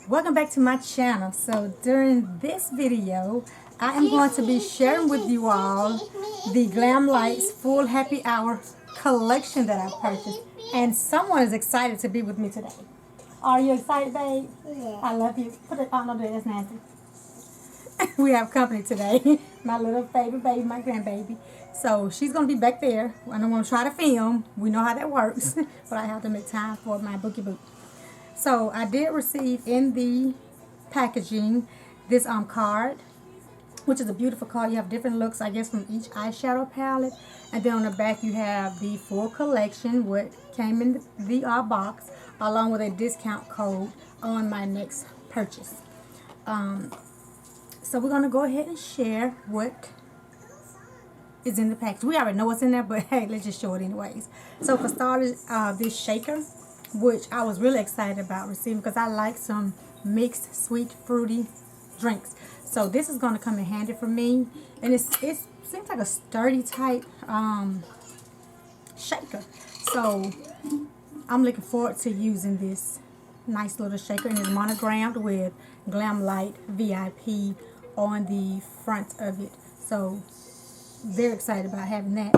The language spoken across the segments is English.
Welcome back to my channel. So during this video, I am going to be sharing with you all the GLAMLITE's full happy hour collection that I purchased. And someone is excited to be with me today. Are you excited, babe? Yeah. I love you. Put it on, no, that's nasty. We have company today. My little favorite baby, my grandbaby. So she's going to be back there. And I'm going to try to film. We know how that works. But I have to make time for my bookie boot. So I did receive in the packaging this card, which is a beautiful card. You have different looks, I guess, from each eyeshadow palette. And then on the back you have the full collection, what came in the box, along with a discount code on my next purchase. So we're going to go ahead and share what is in the package. We already know what's in there, but hey, let's just show it anyways. So for starters, this shaker, which I was really excited about receiving because I like some mixed sweet fruity drinks. So this is going to come in handy for me, and it seems like a sturdy type shaker. So I'm looking forward to using this nice little shaker, and it's monogrammed with GLAMLITE VIP on the front of it. So very excited about having that.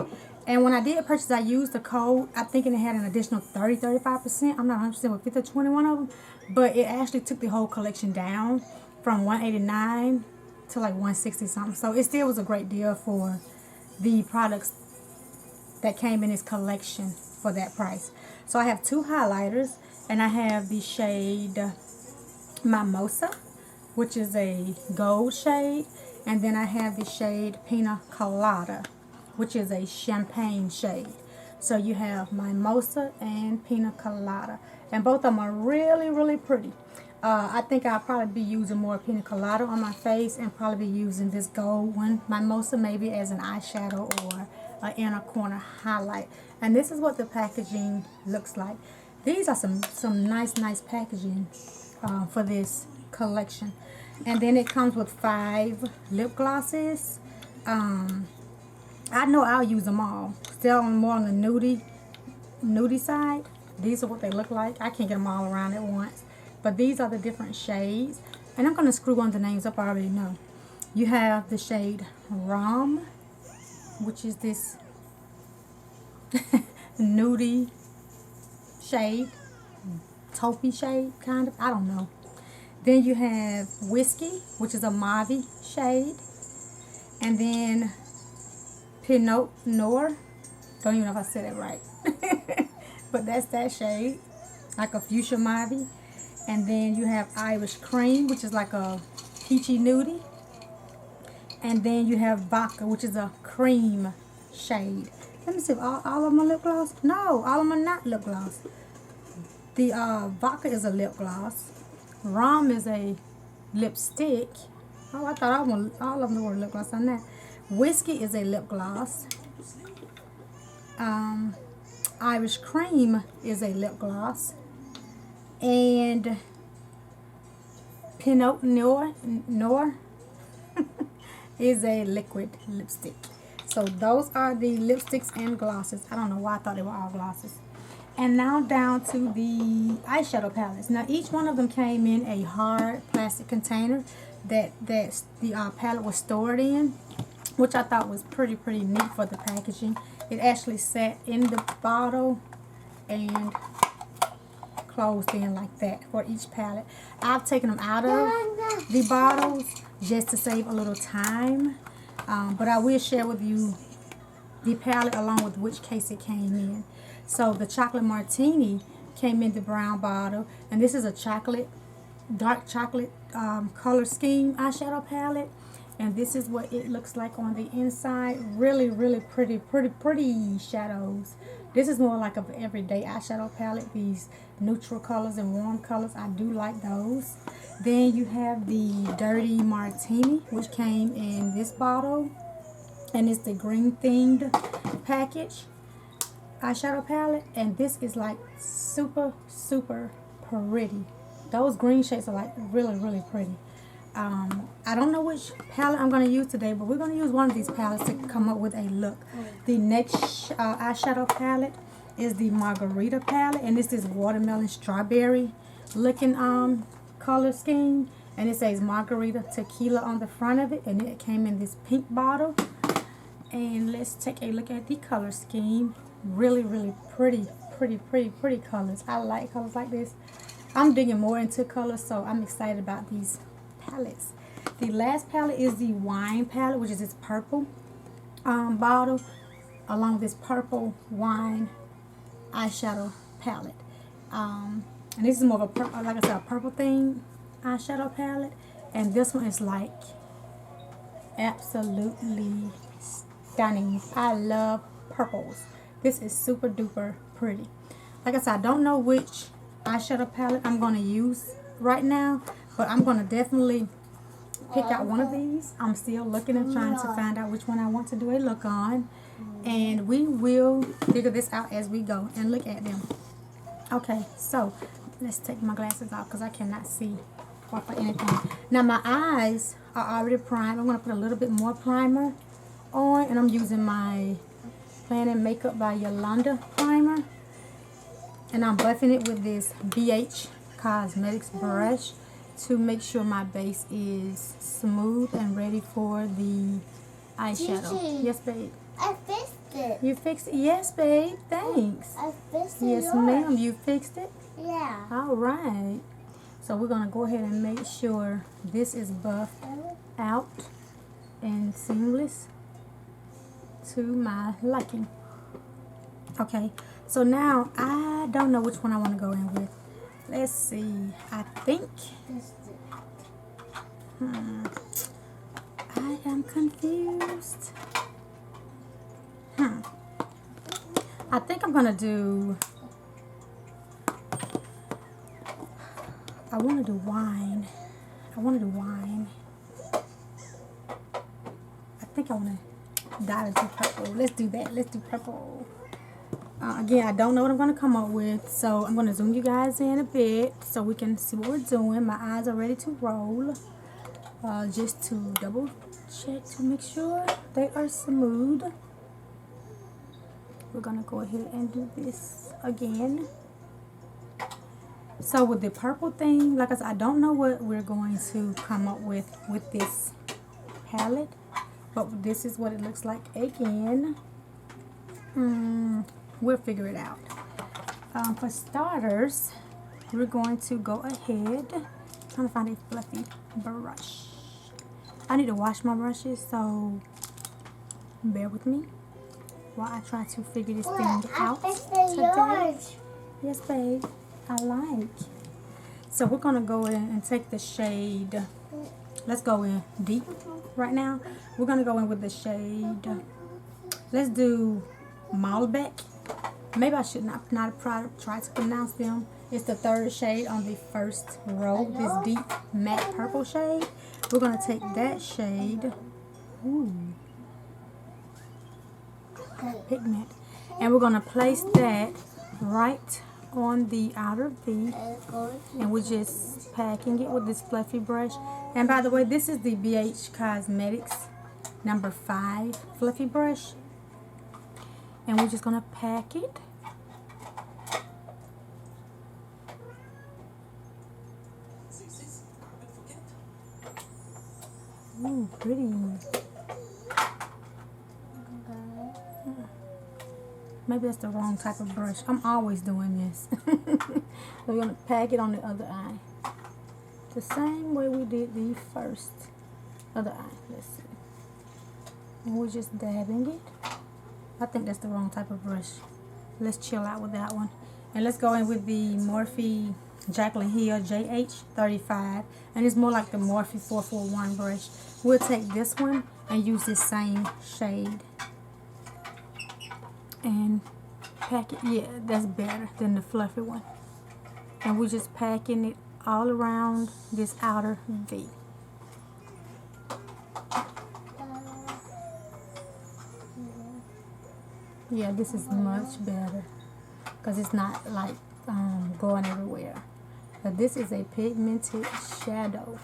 And when I did purchase, I used the code. I'm thinking it had an additional 35%. I'm not 100% with 50 or 21 of them. But it actually took the whole collection down from $189 to like $160 something. So it still was a great deal for the products that came in this collection for that price. So I have two highlighters. And I have the shade Mimosa, which is a gold shade. And then I have the shade Pina Colada, which is a champagne shade. So you have Mimosa and Pina Colada. And both of them are really, really pretty. I think I'll probably be using more Pina Colada on my face and probably be using this gold one, Mimosa, maybe as an eyeshadow or an inner corner highlight. And this is what the packaging looks like. These are some nice packaging for this collection. And then it comes with 5 lip glosses. I know I'll use them all. Still more on the nudie side. These are what they look like. I can't get them all around at once. But these are the different shades. And I'm going to screw one of the names up. I already know. You have the shade Rom, which is this nudie shade. Taupey shade, kind of. I don't know. Then you have Whiskey, which is a mauve shade. And then Pinot Noir. Don't even know if I said it right. But that's that shade. Like a fuchsia mauve. And then you have Irish Cream, which is like a peachy nudie. And then you have Vodka, which is a cream shade. Let me see if all of them are lip gloss. No, all of them are not lip gloss. The Vodka is a lip gloss. Rum is a lipstick. Oh, I thought all of them were lip gloss on that. Whiskey is a lip gloss. Irish Cream is a lip gloss. And Pinot Noir is a liquid lipstick. So those are the lipsticks and glosses. I don't know why I thought they were all glosses. And now down to the eyeshadow palettes. Now each one of them came in a hard plastic container that the palette was stored in, which I thought was pretty neat for the packaging. It actually sat in the bottle and closed in like that for each palette. I've taken them out of the bottles just to save a little time, but I will share with you the palette along with which case it came in. So the chocolate Martini came in the brown bottle, and this is a dark chocolate color scheme eyeshadow palette, and this is what it looks like on the inside. Really pretty shadows. This is more like an everyday eyeshadow palette. These neutral colors and warm colors, I do like those. Then you have the Dirty Martini, which came in this bottle, and it's the green themed package eyeshadow palette, and this is like super pretty. Those green shades are like really pretty. I don't know which palette I'm going to use today, but we're going to use one of these palettes to come up with a look. The next eyeshadow palette is the Margarita Palette, and this is watermelon strawberry looking color scheme, and it says Margarita Tequila on the front of it, and it came in this pink bottle. And let's take a look at the color scheme. Really, really pretty colors. I like colors like this. I'm digging more into colors, so I'm excited about these palettes. The last palette is the wine palette, which is this purple bottle, along with this purple wine eyeshadow palette. And this is more of a, like I said, a purple theme eyeshadow palette. And this one is like absolutely stunning. I love purples. This is super duper pretty. Like I said, I don't know which eyeshadow palette I'm going to use right now, but I'm going to definitely pick out one of these. I'm still looking and trying to find out which one I want to do a look on, and we will figure this out as we go and look at them. Okay, so let's take my glasses off because I cannot see or for anything. Now my eyes are already primed. I'm going to put a little bit more primer on, and I'm using my Planet Makeup by Yolanda primer, and I'm buffing it with this BH Cosmetics brush to make sure my base is smooth and ready for the eyeshadow. Gigi, yes, babe. I fixed it. You fixed it? Yes, babe. Thanks. I fixed it. Yes, ma'am. You fixed it? Yeah. All right. So we're going to go ahead and make sure this is buffed out and seamless to my liking. Okay. So now I don't know which one I want to go in with. Let's see. I think I am confused. I think I'm gonna do. I want to do wine. I think I want to dive into purple. Let's do that. Let's do purple. Again, I don't know what I'm going to come up with, so I'm going to zoom you guys in a bit so we can see what we're doing. My eyes are ready to roll. Just to double check to make sure they are smooth. We're going to go ahead and do this again. So with the purple thing, like I said, I don't know what we're going to come up with this palette, but this is what it looks like again. We'll figure it out. For starters, we're going to go ahead. I'm trying to find a fluffy brush. I need to wash my brushes, so bear with me while I try to figure this thing out today. Yes, babe. I like. So we're gonna go in and take the shade. Let's go in deep right now. We're gonna go in with the shade. Let's do Malbec. Maybe I should not try to pronounce them. It's the third shade on the first row. This deep matte purple shade. We're gonna take that shade. Ooh. Pigment. And we're gonna place that right on the outer V, and we're just packing it with this fluffy brush. And by the way, this is the BH Cosmetics number 5 fluffy brush, and we're just gonna pack it. Ooh, pretty. Maybe that's the wrong type of brush. I'm always doing this. We're going to pack it on the other eye. The same way we did the first other eye. Let's see. And we're just dabbing it. I think that's the wrong type of brush. Let's chill out with that one. And let's go in with the Morphe Jaclyn Hill JH35. And it's more like the Morphe 441 brush. We'll take this one and use this same shade. And pack it. Yeah, that's better than the fluffy one. And we're just packing it all around this outer V. Yeah, this is much better because it's not like going everywhere. But this is a pigmented shadow,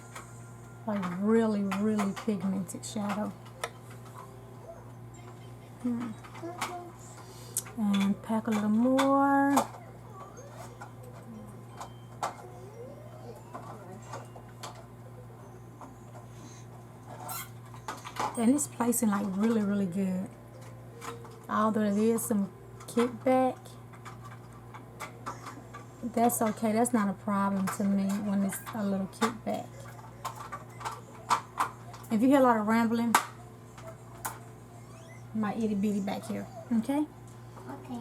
like really, really pigmented shadow. And pack a little more. And it's placing like really, really good. Although there is some kickback, that's okay. That's not a problem to me when it's a little kickback. If you hear a lot of rambling, my itty bitty back here, okay? Okay.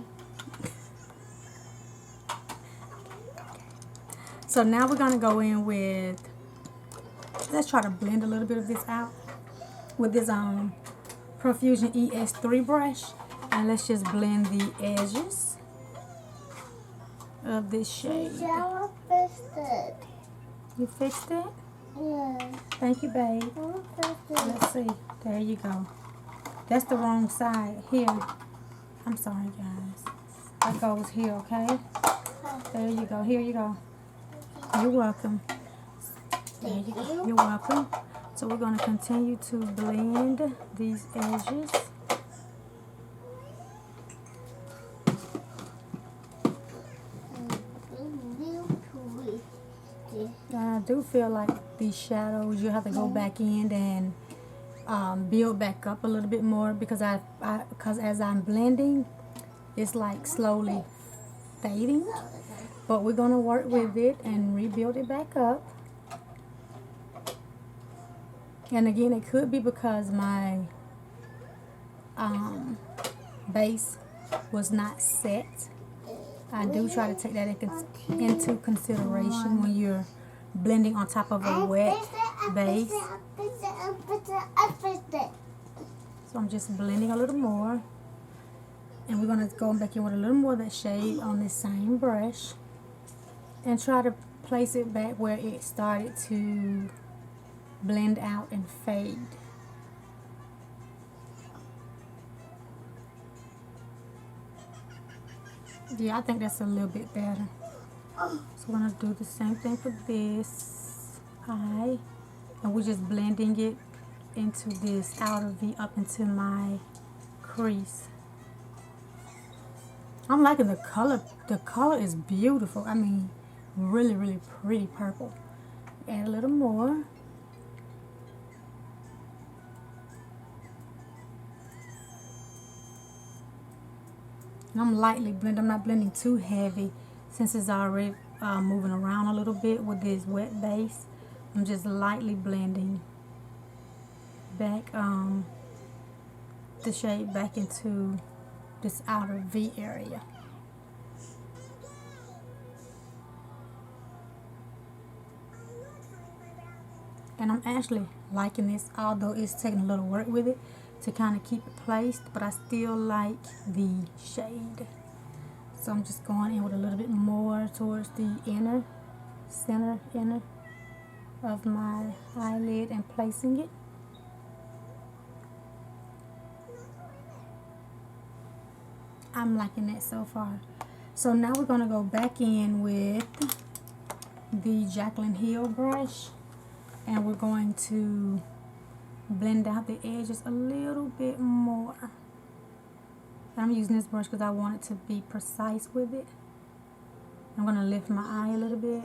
So now we're gonna go in with, let's try to blend a little bit of this out with this Profusion ES3 brush, and let's just blend the edges of this shade. I fixed it. You fixed it? Yeah. Thank you, babe. I fixed it. Let's see. There you go. That's the wrong side. Here. I'm sorry, guys. That goes here, okay? There you go. Here you go. You're welcome. There you go. You're welcome. So we're going to continue to blend these edges. I do feel like these shadows, you have to go back in and build back up a little bit more, because because as I'm blending, it's like slowly fading. But we're gonna work with it and rebuild it back up. And again, it could be because my base was not set. I do try to take that into consideration when you're blending on top of a wet base. So I'm just blending a little more. And we're going to go back in with a little more of that shade on this same brush. And try to place it back where it started to blend out and fade. Yeah, I think that's a little bit better. So we're going to do the same thing for this eye. And we're just blending it into this outer V up into my crease. I'm liking the color. The color is beautiful. I mean, really, really pretty purple. Add a little more. And I'm lightly blending. I'm not blending too heavy since it's already moving around a little bit with this wet base. I'm just lightly blending back the shade back into this outer V area. And I'm actually liking this, although it's taking a little work with it to kind of keep it placed, but I still like the shade. So I'm just going in with a little bit more towards the center inner of my eyelid and placing it. I'm liking that so far. So now we're going to go back in with the Jaclyn Hill brush, and we're going to blend out the edges a little bit more. I'm using this brush because I want it to be precise with it. I'm going to lift my eye a little bit.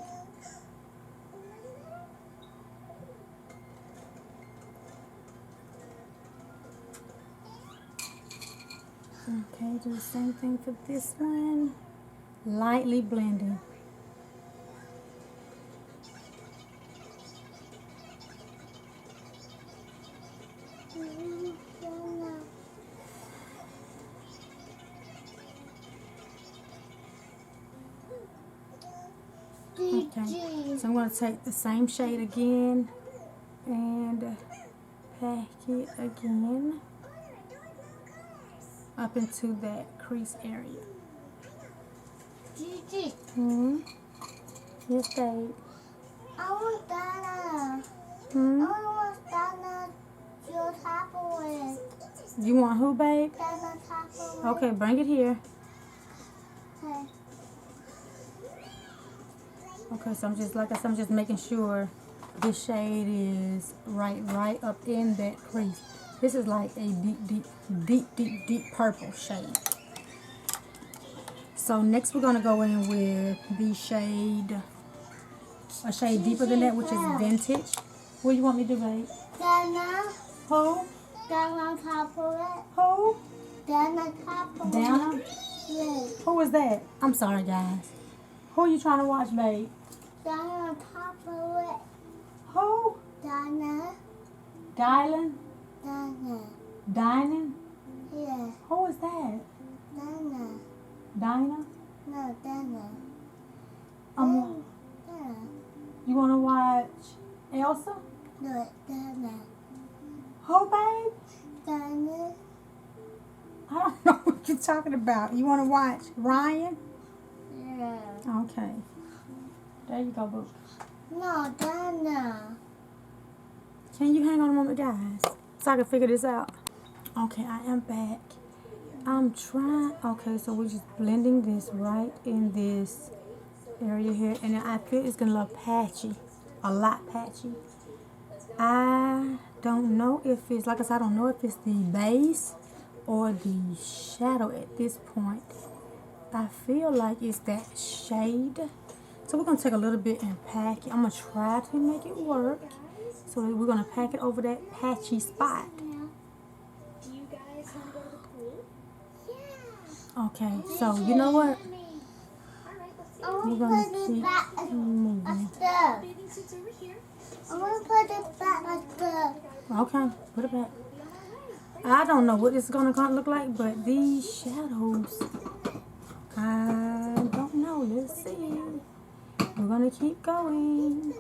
Okay, do the same thing for this one. Lightly blending. Okay, so I'm going to take the same shade again and pack it again up into that crease area. Gigi. Yes, babe. I want Donna. I want Donna your topper with. You want who, babe? Donna topper with. Okay, bring it here. Okay. Okay, so I'm just, like I said, I'm just making sure this shade is right up in that crease. This is like a deep purple shade. So next we're gonna go in with the shade, a shade deeper than that, which is Vintage. What do you want me to do, babe? Donna. Who? down on top of it. Who? Down on top of it. Dana? Yes. Who is that? I'm sorry, guys. Who are you trying to watch, babe? Down on top of it. Who? Dana. Dylan? Dana. Dining? Yeah. Who is that? Dana. Dinah? No, Dana. Dana. You want to watch Elsa? No, Dana. Who, babe? Dana. I don't know what you're talking about. You want to watch Ryan? Yeah. Okay. There you go, boo. No, Dana. Can you hang on a moment, guys, so I can figure this out? Okay, I am back. I'm trying. Okay, so we're just blending this right in this area here. And I feel it's going to look patchy. A lot patchy. I don't know if it's, like I said, I don't know if it's the base or the shadow at this point. I feel like it's that shade. So we're going to take a little bit and pack it. I'm going to try to make it work. So we're going to pack it over that patchy spot. Do you guys want to go to the pool? Yeah. Okay, so you know what? Alright, let's I We're want going to to put it keep back moving. upstairs. bathing suits over here. I want to put it back upstairs. Okay, put it back. I don't know what this is going to look like, but these shadows, I don't know. Let's see. We're going to keep going.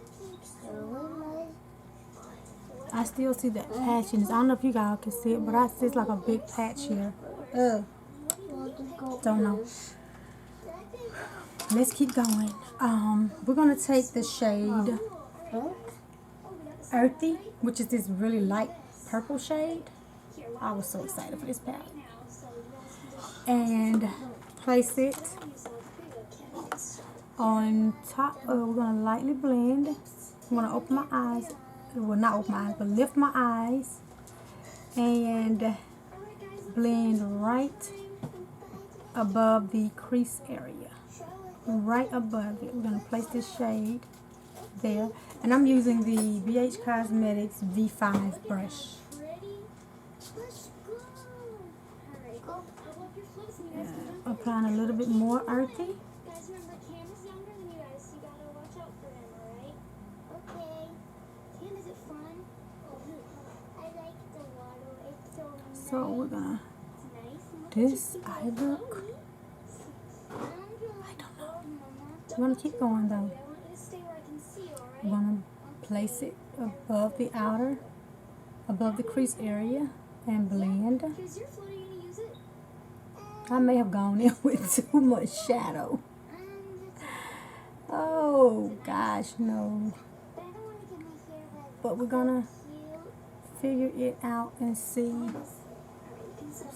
I still see that patchiness. I don't know if you guys can see it, but I see it's like a big patch here. Don't know. Let's keep going. We're going to take the shade Earthy, which is this really light purple shade. I was so excited for this palette. And place it on top. We're going to lightly blend. I'm going to open my eyes. Well, not open my eyes, but lift my eyes. And blend right above the crease area. Right above it. We're going to place this shade there. And I'm using the BH Cosmetics V5 brush. Applying a little bit more earthy. Guys, remember, Cam is younger than you guys, so you gotta watch out for him, alright? Okay. Cam, is it fun? I like the water. It's so nice. So we're gonna It's nice. this eye look. I don't know. We're gonna keep going though. I want you to stay where I can see, alright? We're gonna place it above the outer, above the crease area, and blend. Here's your floater, you gonna use it? I may have gone in with too much shadow. Oh gosh, no. But I don't want to get my hair wet. But we're gonna Cute. figure it out and see. Alright, you can sit.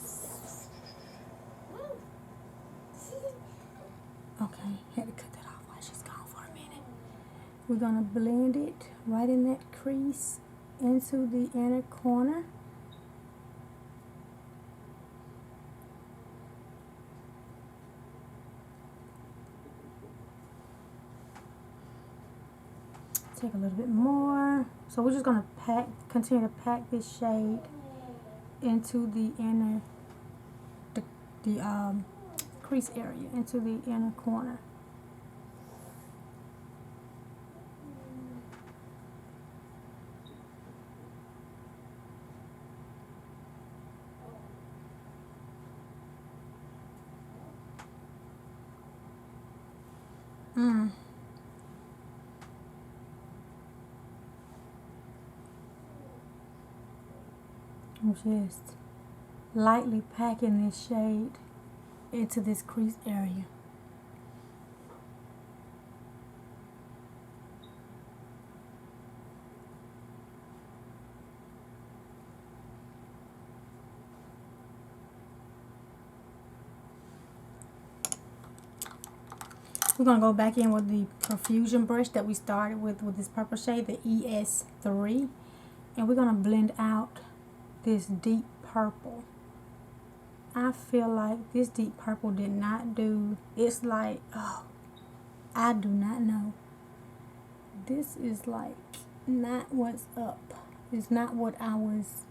Okay, had to cut that off while she's gone for a minute. We're gonna blend it right in that crease into the inner corner. Take a little bit more. So we're just gonna continue to pack this shade into the inner, the crease area, into the inner corner. I'm just lightly packing this shade into this crease area. We're going to go back in with the Profusion brush that we started with this purple shade, the ES3. And we're going to blend out this deep purple. I feel like this deep purple did not do, it's like, oh, I do not know. This is like not what's up. It's not what I was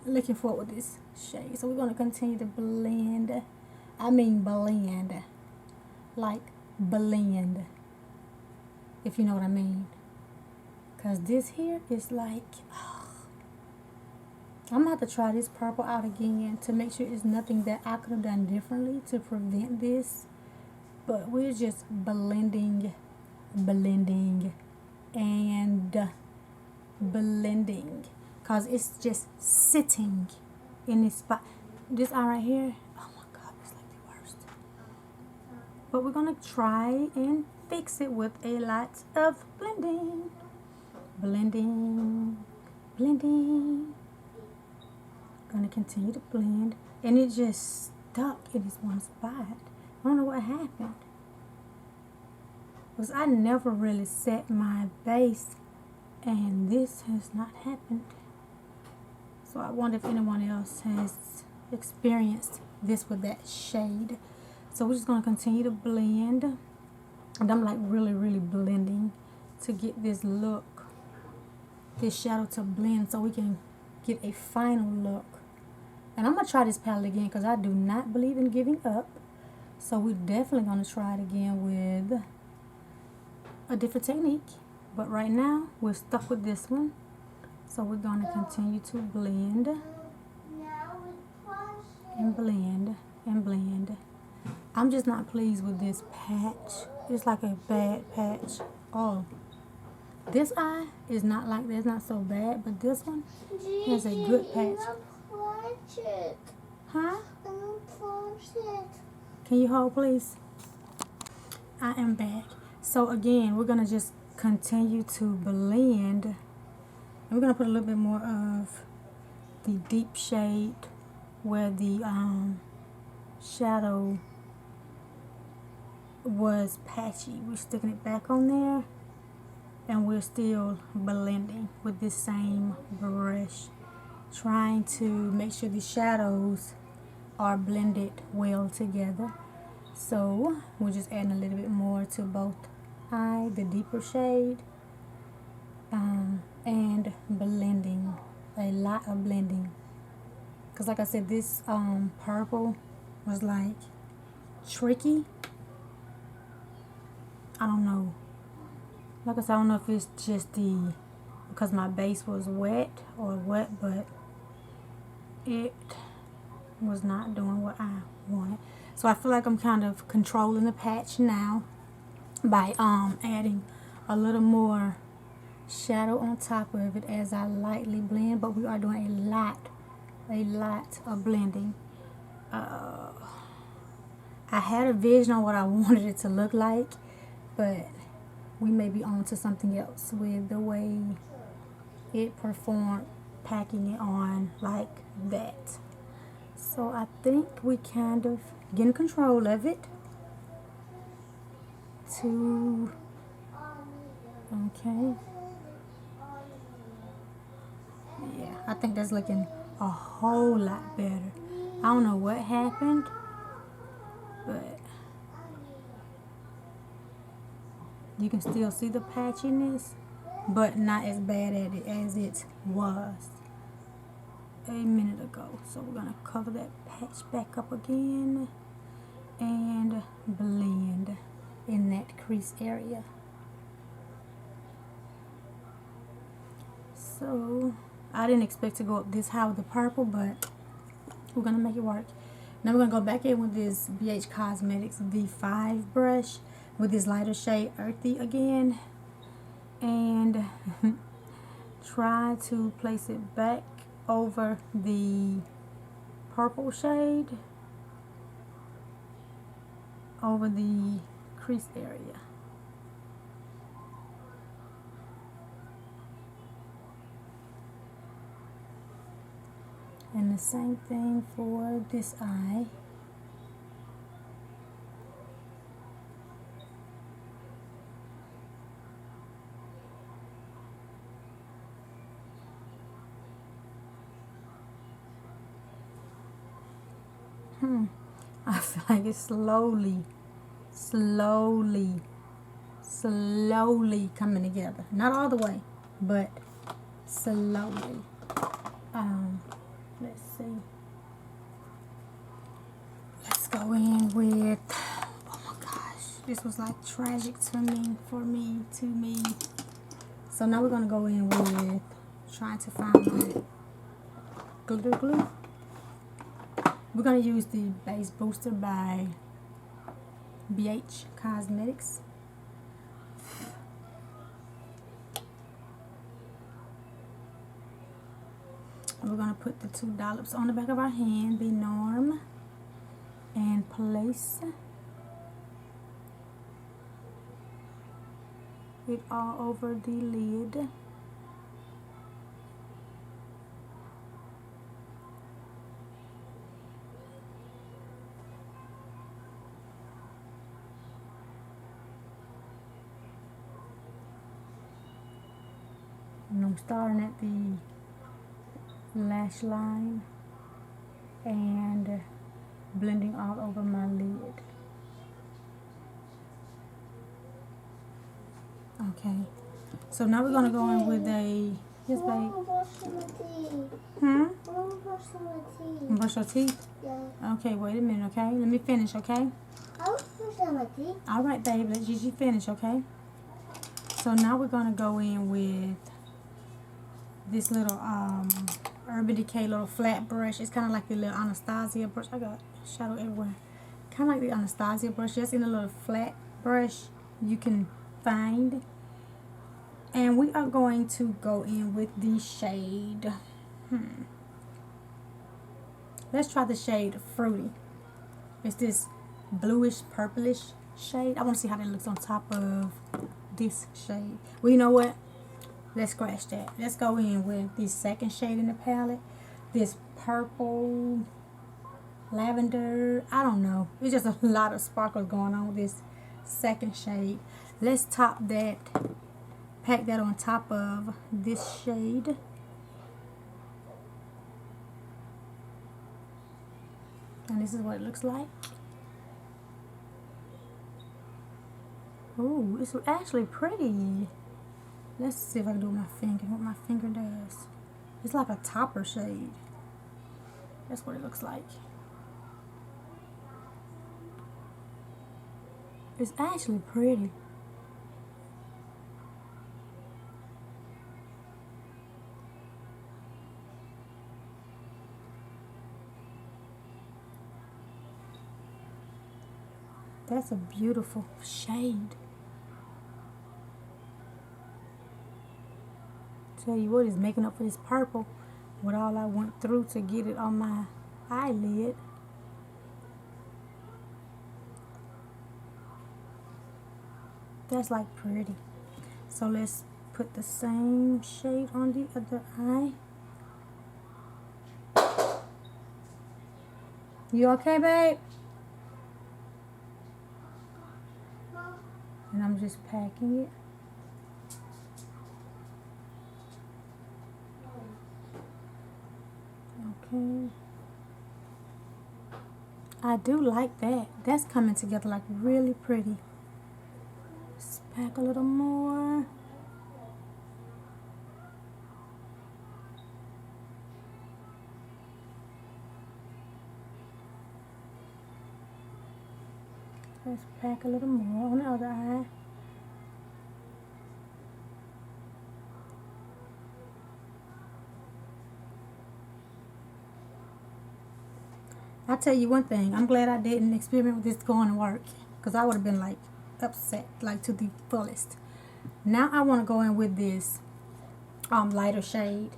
looking forward with this shade. So we're going to continue to blend. I mean blend. Like blend. If you know what I mean. Because this here is like... I'm going to have to try this purple out again to make sure it's nothing that I could have done differently to prevent this. But we're just blending, and blending. Because it's just sitting in this spot. This eye right here, oh my God, it's like the worst. But we're going to try and fix it with a lot of blending. Blending. Going to continue to blend. And it just stuck in this one spot. I don't know what happened. Because I never really set my base. And this has not happened. So I wonder if anyone else has experienced this with that shade. So we're just going to continue to blend. And I'm like really blending to get this look. This shadow to blend so we can get a final look. And I'm going to try this palette again because I do not believe in giving up. So we're definitely going to try it again with a different technique. But right now, we're stuck with this one. So we're going to continue to blend. And blend. I'm just not pleased with this patch. It's like a bad patch. Oh. This eye is not like that. It's not so bad. But this one has a good patch. Huh? Can you hold, please? I am back. So again, we're going to just continue to blend. And we're going to put a little bit more of the deep shade where the shadow was patchy. We're sticking it back on there. And we're still blending with this same brush. Trying to make sure the shadows are blended well together. So we're just adding a little bit more to both eye, the deeper shade, and blending, a lot of blending. Because like I said, this purple was like tricky. I don't know. Like I said, I don't know if it's just because my base was wet, but it was not doing what I wanted. So I feel like I'm kind of controlling the patch now by adding a little more shadow on top of it as I lightly blend. But we are doing a lot of blending. I had a vision on what I wanted it to look like, but we may be on to something else with the way it performed, packing it on like that. So I think we kind of get in control of it. Okay. Yeah, I think that's looking a whole lot better. I don't know what happened, but you can still see the patchiness, but not as bad at it as it was a minute ago. So we're gonna cover that patch back up again and blend in that crease area. So I didn't expect to go up this high with the purple, but we're gonna make it work. Now we're gonna go back in with this BH Cosmetics V5 brush with this lighter shade Earthy again, and try to place it back over the purple shade over the crease area. And the same thing for this eye. I feel like it's slowly coming together. Not all the way, but slowly. Let's see. Let's go in with, oh my gosh, this was like tragic to me, to me. So now we're gonna go in with trying to find my glitter glue. We're gonna use the Base Booster by BH Cosmetics. And we're gonna put the 2 dollops on the back of our hand, the norm, and place it all over the lid. And I'm starting at the lash line and blending all over my lid. Okay, so now we're gonna go in with a, yes babe. Brush your teeth? Yeah. Okay, wait a minute, okay? Let me finish, okay? I was brushing my teeth. Alright babe, let Gigi finish, okay? So now we're gonna go in with this little Urban Decay little flat brush. It's kind of like the little Anastasia brush. I got shadow everywhere. Kind of like the Anastasia brush, just in a little flat brush you can find. And we are going to go in with the shade. Let's try the shade Fruity. It's this bluish purplish shade. I want to see how that looks on top of this shade. Well, you know what? Let's scratch that. Let's go in with the second shade in the palette. This purple, lavender, I don't know. It's just a lot of sparkles going on with this second shade. Let's top that, pack that on top of this shade. And this is what it looks like. Ooh, it's actually pretty. Let's see if I can do it with my finger, what my finger does. It's like a topper shade. That's what it looks like. It's actually pretty. That's a beautiful shade. Tell you what, is making up for this purple with all I went through to get it on my eyelid. That's like pretty. So let's put the same shade on the other eye. You okay, babe? And I'm just packing it. Okay. I do like that. That's coming together like really pretty. Let's pack a little more. Let's pack a little more on the other eye. I'll tell you one thing, I'm glad I didn't experiment with this going to work, because I would have been like upset, like to the fullest. Now I want to go in with this lighter shade,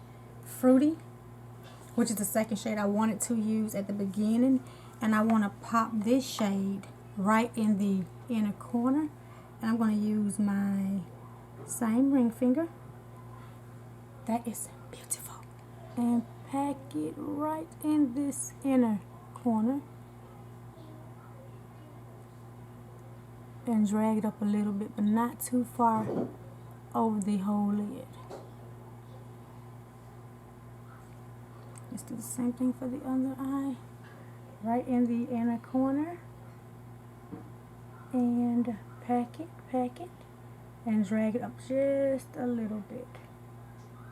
Fruity, which is the second shade I wanted to use at the beginning, and I want to pop this shade right in the inner corner, and I'm going to use my same ring finger. That is beautiful. And pack it right in this inner corner and drag it up a little bit, but not too far over the whole lid. Let's do the same thing for the other eye, right in the inner corner, and pack it and drag it up just a little bit,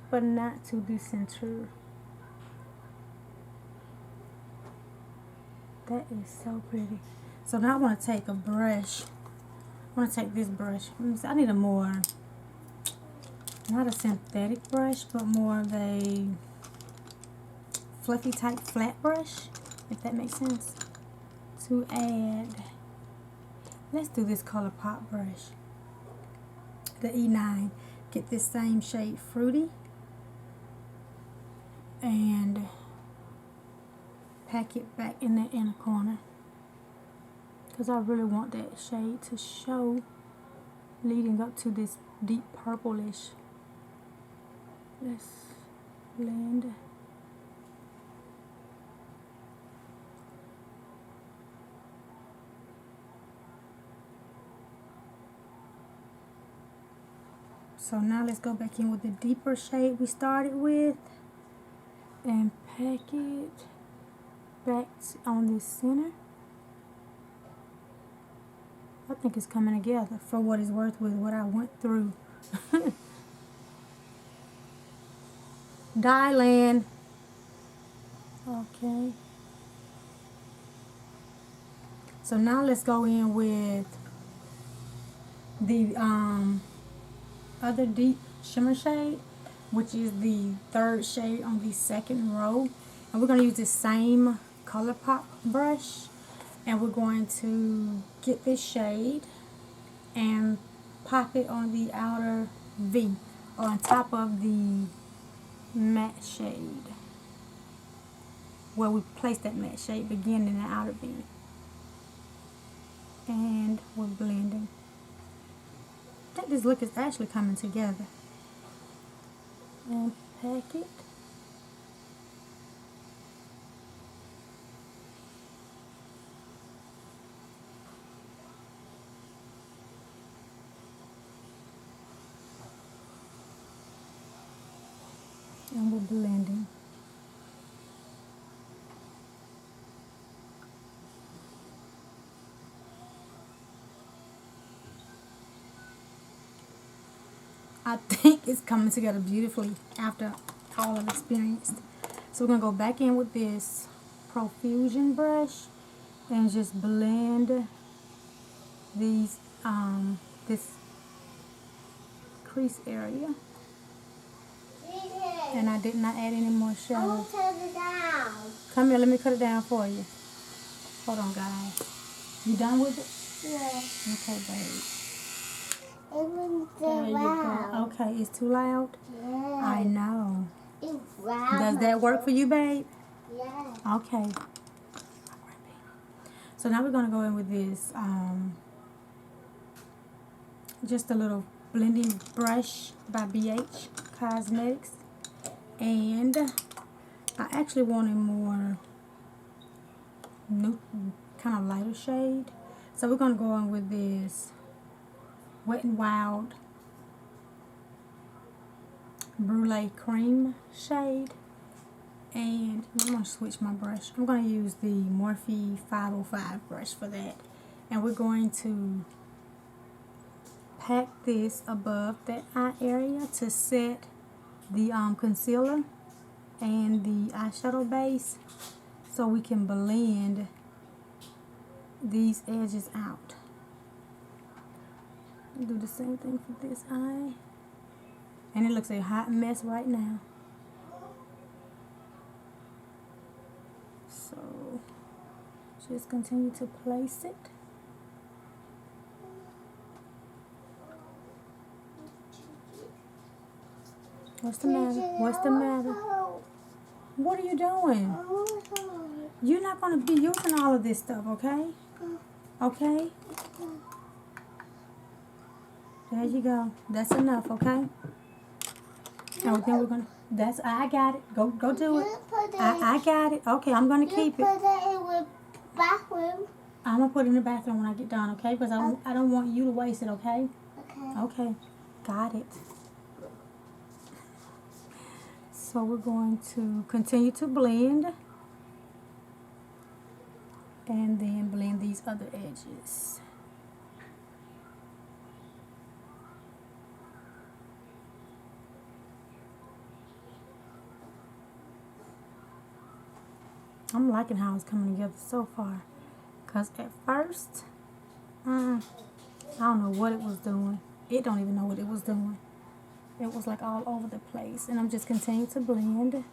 but not to the center. That is so pretty. So now I want to take a brush. I want to take this brush. I need a more, not a synthetic brush, but more of a fluffy type flat brush, if that makes sense. To add, let's do this Color Pop brush, the E9. Get this same shade Fruity and pack it back in that inner corner, because I really want that shade to show leading up to this deep purplish. Let's blend. So now let's go back in with the deeper shade we started with and pack it back on this center. I think it's coming together for what it's worth with what I went through. Dylan. Okay. So now let's go in with the other deep shimmer shade, which is the third shade on the second row. And we're going to use the same Color Pop brush, and we're going to get this shade and pop it on the outer V, or on top of the matte shade, where we place that matte shade beginning in the outer V. And we're blending. I think this look is actually coming together. And pack it. And we're blending. I think it's coming together beautifully after all I've experienced. So we're going to go back in with this Profusion brush and just blend these, this crease area. And I did not add any more shadow. Cut it down. Come here, let me cut it down for you. Hold on, guys. You done with it? Yeah. Okay, babe. It was There too you loud. go. Okay, it's too loud? Yeah. I know. It's loud. Does that work for you, babe? Yeah. Okay. So now we're going to go in with this, just a little blending brush by BH Cosmetics. And I actually want a more nude, kind of lighter shade. So we're going to go in with this Wet n Wild Brulee Cream shade. And I'm going to switch my brush. I'm going to use the Morphe 505 brush for that. And we're going to pack this above that eye area to set the concealer and the eyeshadow base, so we can blend these edges out. Do the same thing for this eye. And it looks a hot mess right now. So just continue to place it. What's the matter? What's the matter? What are you doing? You're not going to be using all of this stuff, okay? Okay? There you go. That's enough, okay? And then we're going to, I got it. Go do it. I got it. Okay, I'm going to keep it. Put it in the bathroom. I'm going to put it in the bathroom when I get done, okay? Because I don't want you to waste it, okay? Okay. Okay. Got it. So we're going to continue to blend. And then blend these other edges. I'm liking how it's coming together so far. Because at first, I don't know what it was doing. It don't even know what it was doing. It was like all over the place. And I'm just continuing to blend.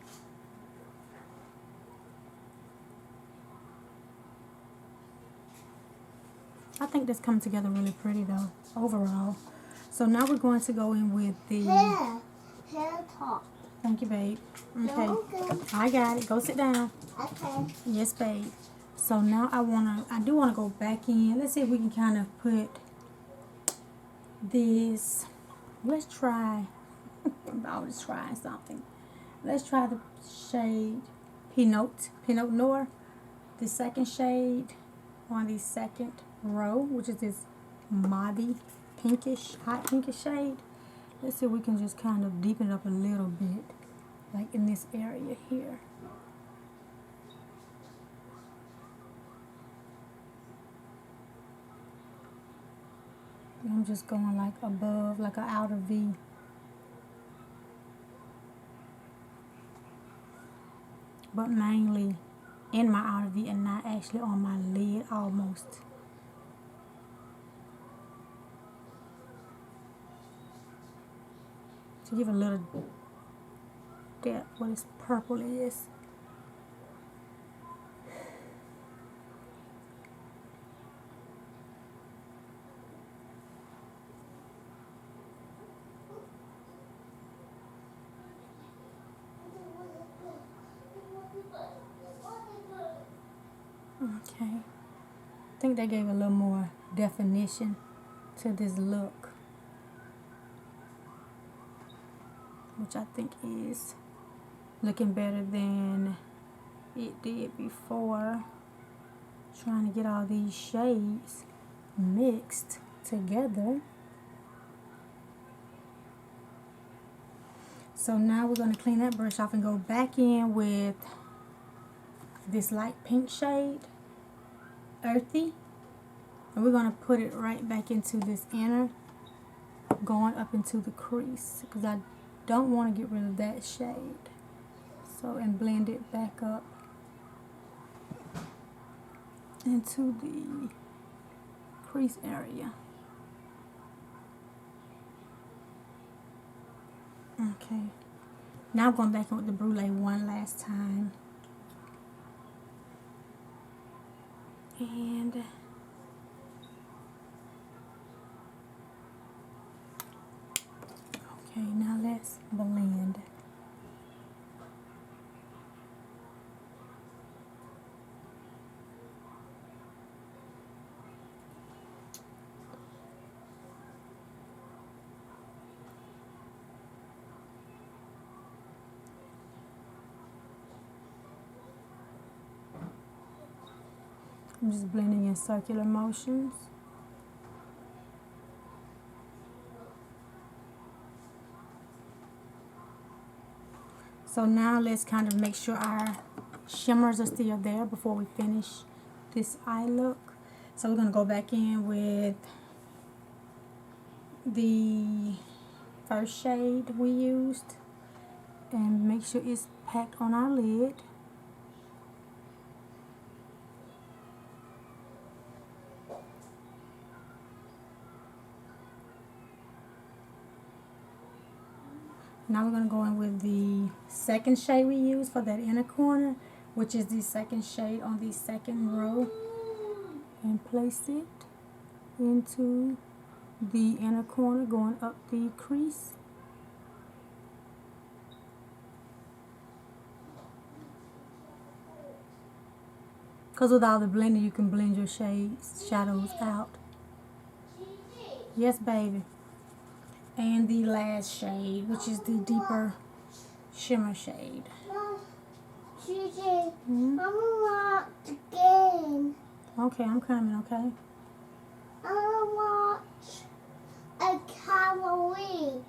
I think this comes together really pretty though, overall. So now we're going to go in with the... Hair top. Thank you, babe. Okay. Okay. I got it. Go sit down. Okay. Yes, babe. So now I do want to go back in. Let's see if we can kind of put this. Let's try. I'm always trying something. Let's try the shade Pinot Noir. The second shade on the second row, which is this mauve pinkish, hot pinkish shade. Let's see if we can just kind of deepen it up a little bit, like in this area here. And I'm just going like above, like an outer V. But mainly in my outer V and not actually on my lid almost. To give a little depth what this purple is. Okay, I think that gave a little more definition to this look, which I think is looking better than it did before. Trying to get all these shades mixed together. So now we're going to clean that brush off and go back in with this light pink shade, earthy, and we're going to put it right back into this inner, going up into the crease, because I don't want to get rid of that shade. So, and blend it back up into the crease area. Okay, now I'm going back in with the brulee one last time. And okay, now let's blend. I'm just blending in circular motions. So now let's kind of make sure our shimmers are still there before we finish this eye look. So we're going to go back in with the first shade we used and make sure it's packed on our lid. Now we're going to go in with the second shade we used for that inner corner, which is the second shade on the second row, and place it into the inner corner going up the crease. Because with all the blending, you can blend your shadows out. Yes, baby. And the last shade, which is the deeper shimmer shade. Gigi, I want to watch the game. Okay, I'm coming, okay? I want to watch a Halloween.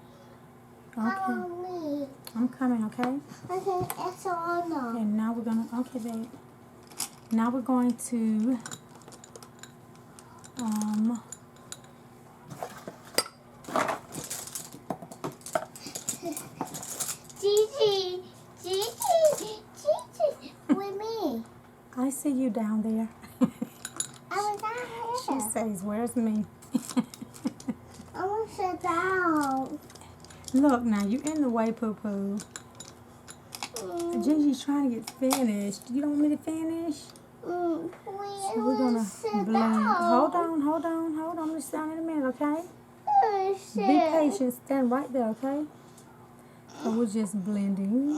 Okay. I'm coming, okay? Okay, it's on now. And now we're gonna, okay, babe. Now we're going to, Gigi, with me. I see you down there. I was down She here. says, where's me? I want to sit down. Look, now you in the way, Poo-Poo. Gigi's trying to get finished. You don't want me to finish? So we're gonna blend. Hold on. I'm just down in a minute, okay? Be patient. Stand right there, okay? So we're just blending.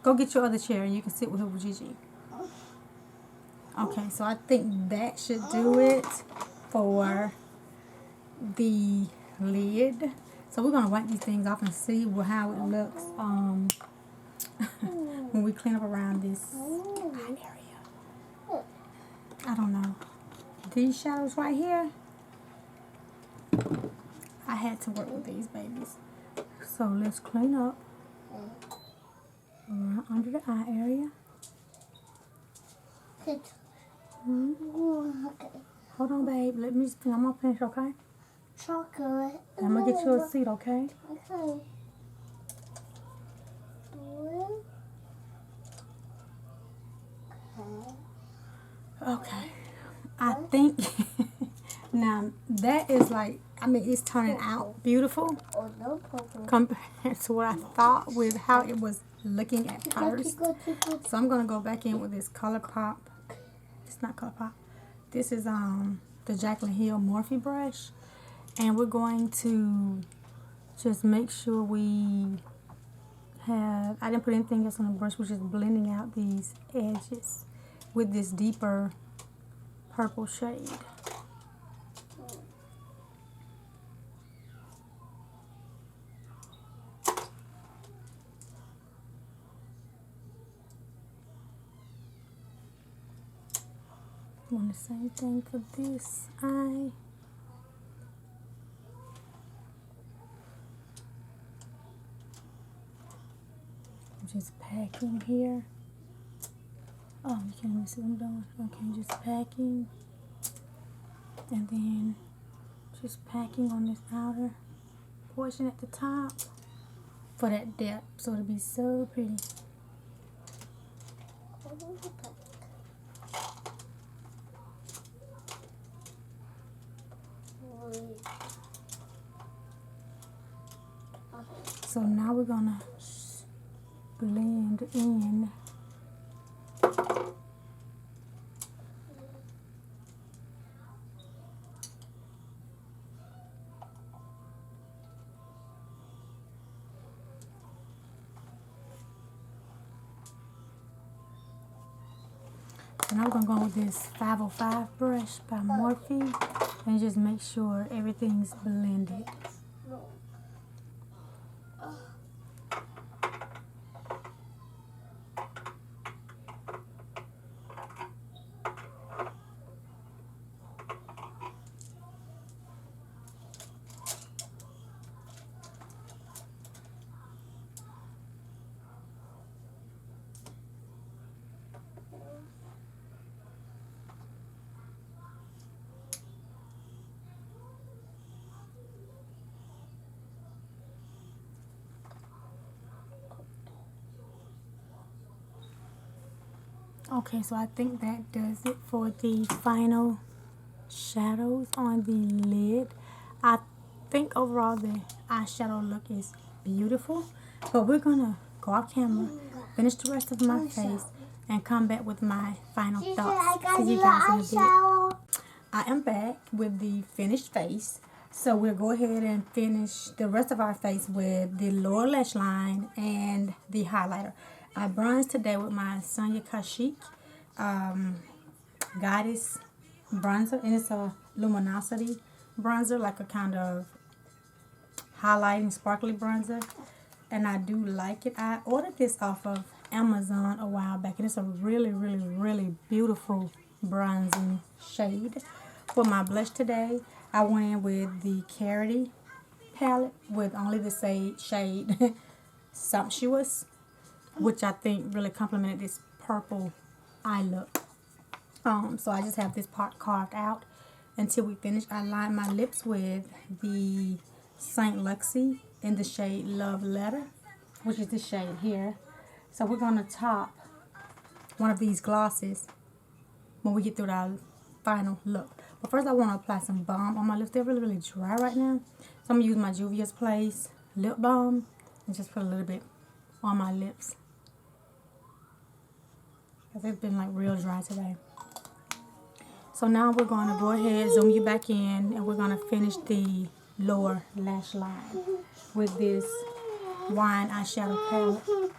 Go get your other chair and you can sit with her with Gigi. Okay, so I think that should do it for the lid. So we're gonna wipe these things off and see how it looks when we clean up around this eye area. I don't know. These shadows right here, I had to work with these babies. So let's clean up around under the eye area. Hold on, babe. Let me. I'm gonna finish, okay? Chocolate. I'm gonna get you a seat, okay? Okay. Okay. I think now that is like, I mean, it's turning out beautiful Oh, no purple. compared to what I thought with how it was looking at first. So I'm gonna go back in with this Color Pop. It's not Color Pop. This is the Jaclyn Hill Morphe brush, and we're going to just make sure we have. I didn't put anything else on the brush. We're just blending out these edges with this deeper purple shade. Doing the same thing for this eye. I'm just packing here. Oh, you can't even see what I'm doing. Okay, just packing. And then just packing on this outer portion at the top for that depth. So it'll be so pretty. So now we're gonna blend in so now we're gonna go with this 505 brush by Morphe and just make sure everything's blended. Okay, so I think that does it for the final shadows on the lid. I think overall the eyeshadow look is beautiful, but we're gonna go off camera, finish the rest of my face, and come back with my final thoughts to you guys in a bit. I am back with the finished face, so we'll go ahead and finish the rest of our face with the lower lash line and the highlighter. I bronzed today with my Sonia Kashik Goddess bronzer, and it's a luminosity bronzer, like a kind of highlighting sparkly bronzer, and I do like it. I ordered this off of Amazon a while back, and it's a really beautiful bronzing shade. For my blush today, I went in with the Margarita Palette with only the shade Sumptuous, which I think really complemented this purple eye look. So I just have this part carved out until we finish. I line my lips with the Saint Luxie in the shade Love Letter, which is this shade here. So we're going to top one of these glosses when we get through our final look. But first I want to apply some balm on my lips. They're really, really dry right now. So I'm going to use my Juvia's Place lip balm and just put a little bit on my lips. Because it's been like real dry today. So now we're going to go ahead, zoom you back in, and we're going to finish the lower lash line with this wine eyeshadow palette.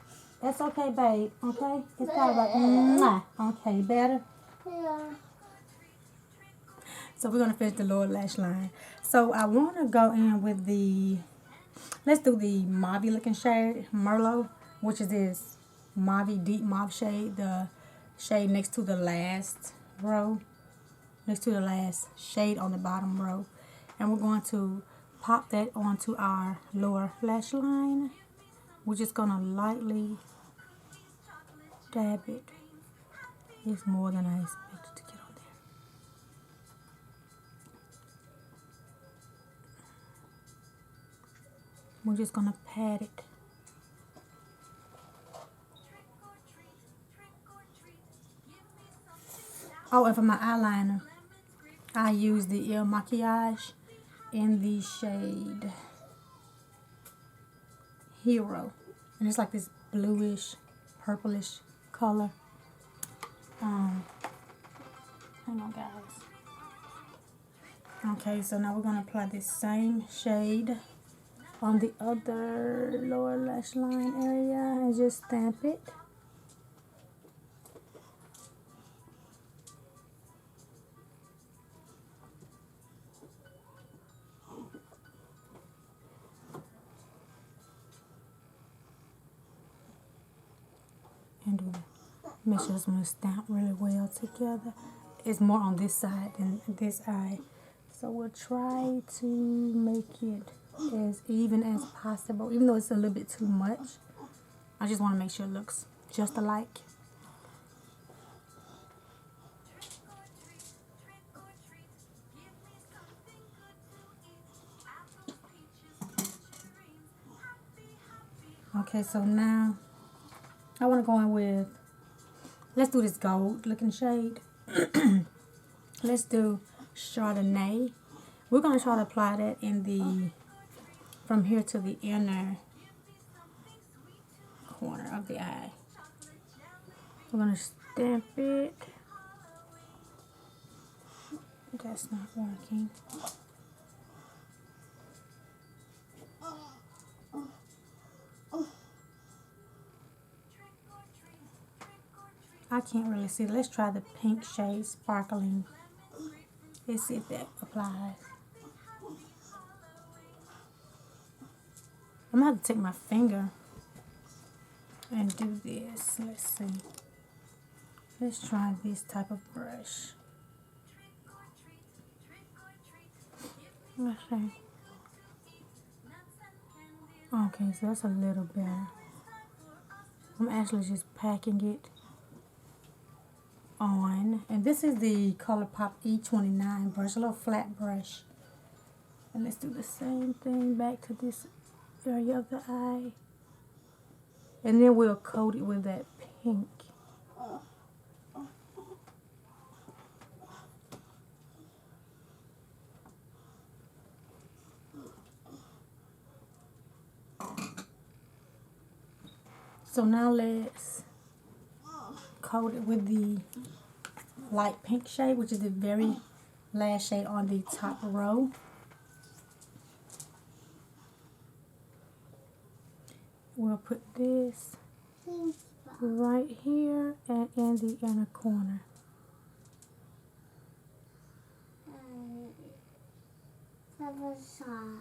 That's okay, babe. Okay? It's all right. Mwah. Okay, better? Yeah. So we're going to finish the lower lash line. So I want to go in with the, let's do the mauve looking shade, Merlot, which is this mauve, deep mauve shade, the shade next to the last row, next to the last shade on the bottom row. And we're going to pop that onto our lower lash line. We're just going to lightly dab it. It's more than I expected to get on there. We're just going to pat it. Oh, and for my eyeliner, I use the Il Makiage in the shade Hero. And it's like this bluish, purplish color. Hang on, guys. Okay, so now we're going to apply this same shade on the other lower lash line area and just stamp it. And make sure it's going to stamp really well together. It's more on this side than this eye. So we'll try to make it as even as possible, even though it's a little bit too much. I just want to make sure it looks just alike. Okay, so now I want to go in with, let's do this gold looking shade. Let's do Chardonnay. We're going to try to apply that in the, from here to the inner corner of the eye. We're going to stamp it. That's not working. I can't really see. Let's try the pink shade, Sparkling. Let's see if that applies. I'm going to have to take my finger and do this. Let's see. Let's try this type of brush. Let's see. Okay, so that's a little better. I'm actually just packing it on. And this is the ColourPop E29 brush, a little flat brush. And let's do the same thing back to this area of the eye. And then we'll coat it with that pink. So now let's coat it with the light pink shade, which is the very last shade on the top row. We'll put this right here and in the inner corner. Other side.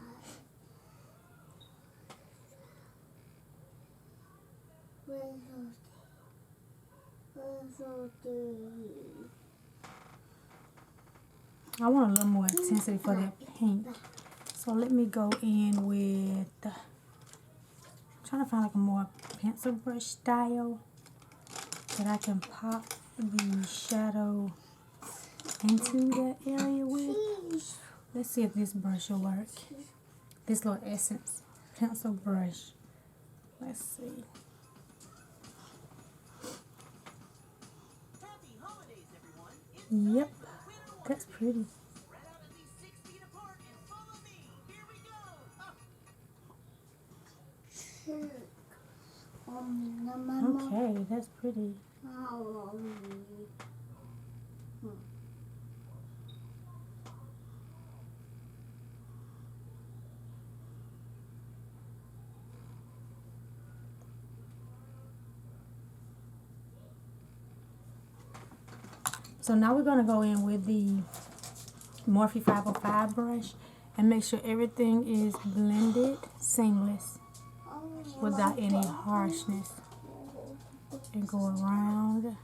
I want a little more intensity for that pink. So let me go in with, I'm trying to find like a more pencil brush style that I can pop the shadow into that area with. Let's see if this brush will work. This little Essence pencil brush. Let's see. Yep, that's pretty. Okay, that's pretty. So now we're going to go in with the Morphe 505 brush and make sure everything is blended seamless without any harshness. And go around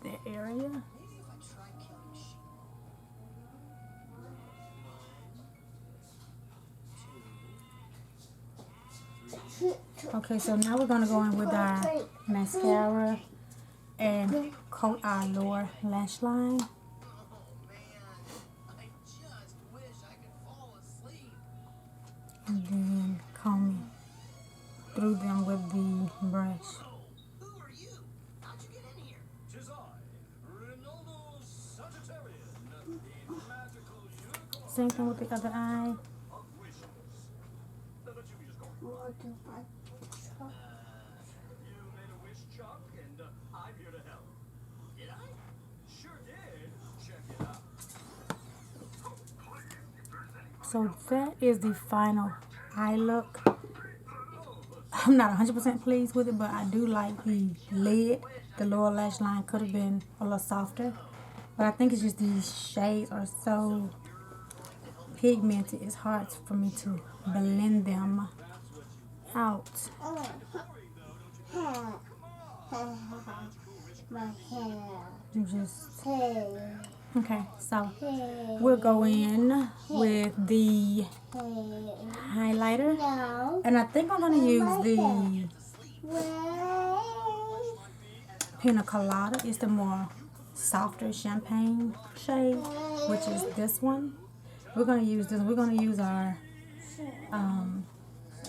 that area. Okay, so now we're going to go in with our mascara and coat our lower lash line. And then comb through them with the brush. Same thing with the other eye. So that is the final eye look. I'm not 100% pleased with it, but I do like the lid. The lower lash line could have been a little softer. But I think it's just these shades are so pigmented. It's hard for me to blend them out. Okay, so we'll go in with the highlighter, and I think I'm going to use the Pina Colada. It's the more softer champagne shade, which is this one. We're going to use this. We're going to use our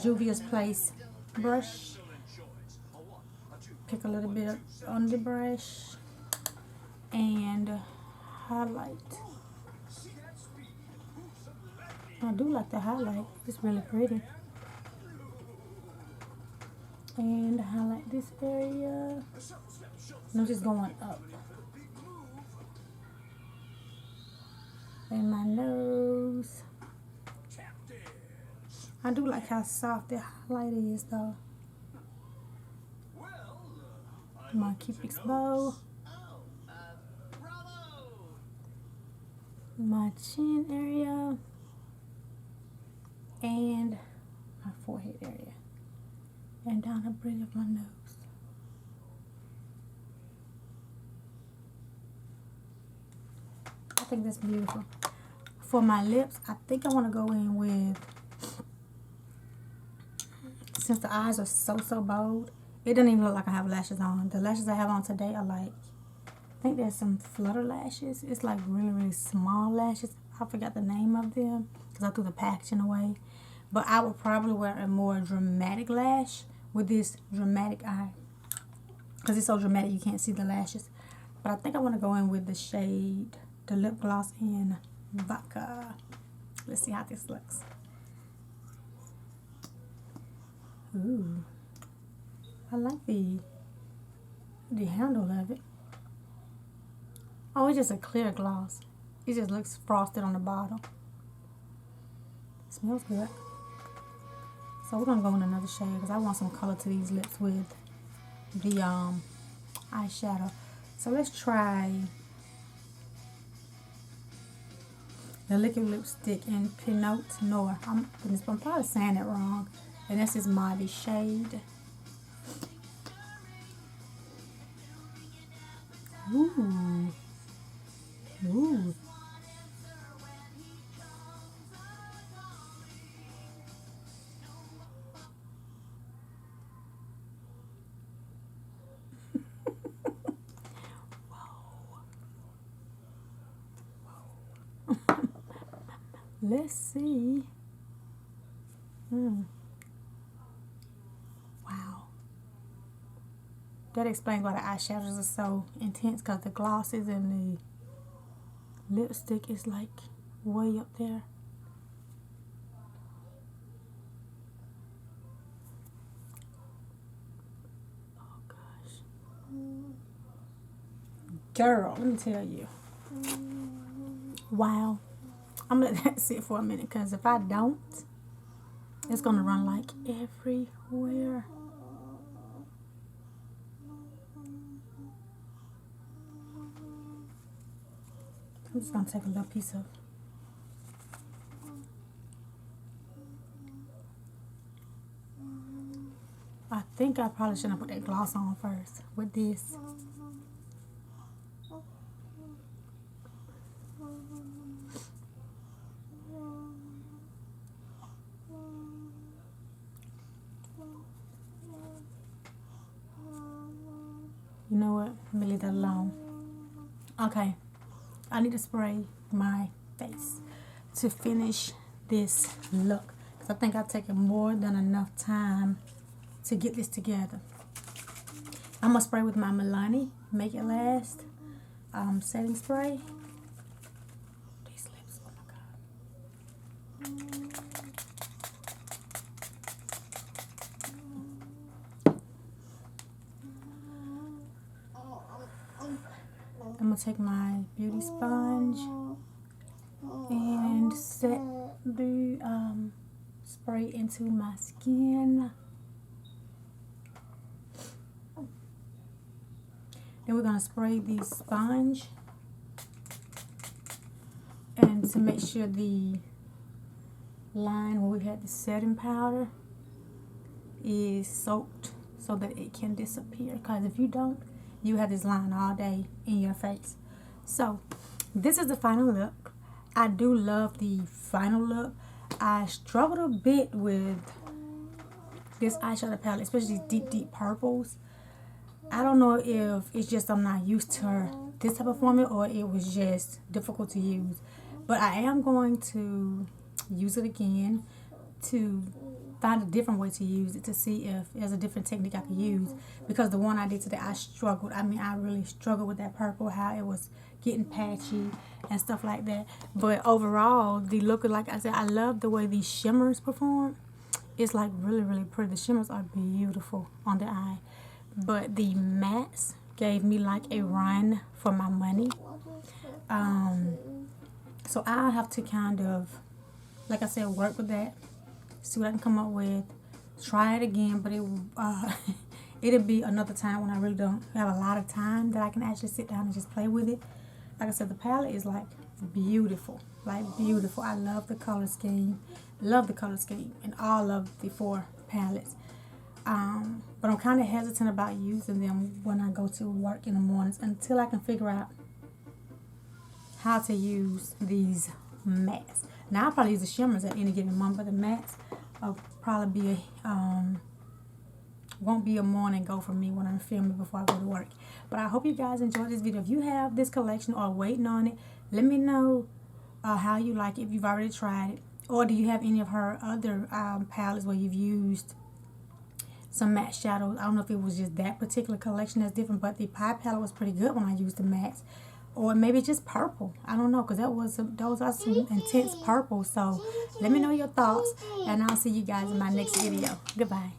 Juvia's Place brush. Pick a little bit up on the brush and highlight. I do like the highlight. It's really pretty. And highlight this area. And I'm just going up. And my nose. I do like how soft the highlight is though. My Cupid's bow. My chin area. And my forehead area. And down the bridge of my nose. I think that's beautiful. For my lips, I think I want to go in with, since the eyes are so bold, it doesn't even look like I have lashes on. The lashes I have on today are like, I think there's some flutter lashes. It's like really small lashes. I forgot the name of them because I threw the packaging away. But I would probably wear a more dramatic lash with this dramatic eye. Because it's so dramatic you can't see the lashes. But I think I want to go in with the shade, the lip gloss in Vodka. Let's see how this looks. Ooh. I like the handle of it. Oh, it's just a clear gloss. It just looks frosted on the bottom. Smells good. So we're gonna go in another shade because I want some color to these lips with the eyeshadow. So let's try the liquid lipstick in Pinot Noir. I'm probably saying it wrong. And this is Mauve shade. Ooh. Ooh. Let's see. Wow. that explains why the eyeshadows are so intense, because the glosses and the lipstick is like way up there. Oh gosh. Girl, let me tell you. Wow. I'm gonna let that sit for a minute, because if I don't, it's gonna run like everywhere. I'm just gonna take a little piece of I think I probably shouldn't have put that gloss on first with this. You know what? Let me leave that alone. Okay. I need to spray my face to finish this look, because I think I've taken more than enough time to get this together. I'm going to spray with my Martini Make It Last setting spray. These lips, oh my God. I'm going to take my beauty sponge and set the spray into my skin. Then we're going to spray the sponge, and to make sure the line where we had the setting powder is soaked so that it can disappear, because if you don't, you have this line all day in your face. So this is the final look. I do love the final look. I struggled a bit with this eyeshadow palette, especially these deep purples. I don't know if it's just I'm not used to this type of formula, or it was just difficult to use. But I am going to use it again to find a different way to use it, to see if there's a different technique I could use. Because the one I did today, I struggled. I mean, I really struggled with that purple, how it was getting patchy and stuff like that. But overall, the look, like I said, I love the way these shimmers perform. It's like really pretty. The shimmers are beautiful on the eye. But the mattes gave me like a run for my money. So I have to kind of, like I said, work with that, see what I can come up with, try it again. But it'll be another time when I really don't have a lot of time that I can actually sit down and just play with it. Like I said, the palette is like beautiful, like beautiful. I love the color scheme, in all of the 4 palettes. But I'm kind of hesitant about using them when I go to work in the mornings until I can figure out how to use these mattes. Now I'll probably use the shimmers at any given moment, but the mattes will probably be won't be a morning go for me when I'm filming before I go to work. But I hope you guys enjoyed this video. If you have this collection or waiting on it, let me know how you like it, if you've already tried it, or do you have any of her other palettes where you've used some matte shadows. I don't know if it was just that particular collection that's different, but the pie palette was pretty good when I used the mattes. Or maybe just purple. I don't know, because those are some intense purple. So let me know your thoughts, and I'll see you guys in my next video. Goodbye.